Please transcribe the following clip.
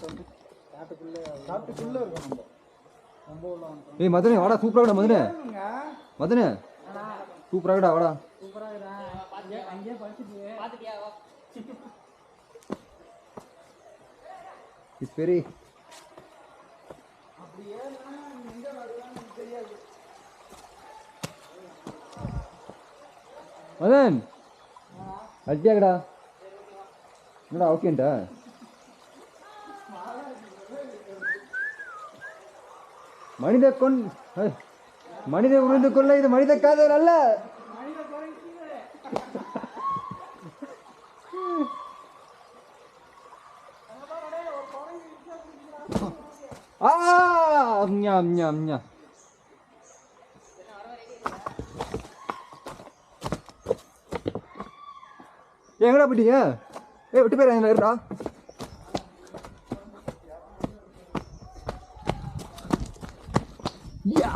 காட்டுக்குள்ளே இருக்கும் நம்ம உள்ள வந்துட்டோம். ஏய் மதனே வாடா, சூப்பரா இருக்கடா மதனே. மதனே சூப்பரா இருக்கடா வாடா. சூப்பரா இருக்கடா. அங்கேயே படிச்சிட்டு பாத்துட்டியா? இஸ் வெரி அப்படியே எங்க வரலாம்னு தெரியாது. மதன் அடியாடா. என்னடா ஓகேண்டா? மனித உணர்ந்து கொள்ள இது மனித காதல் அல்ல. எங்கடா போயிட்டீங்க? விட்டு போயிடா. Yeah.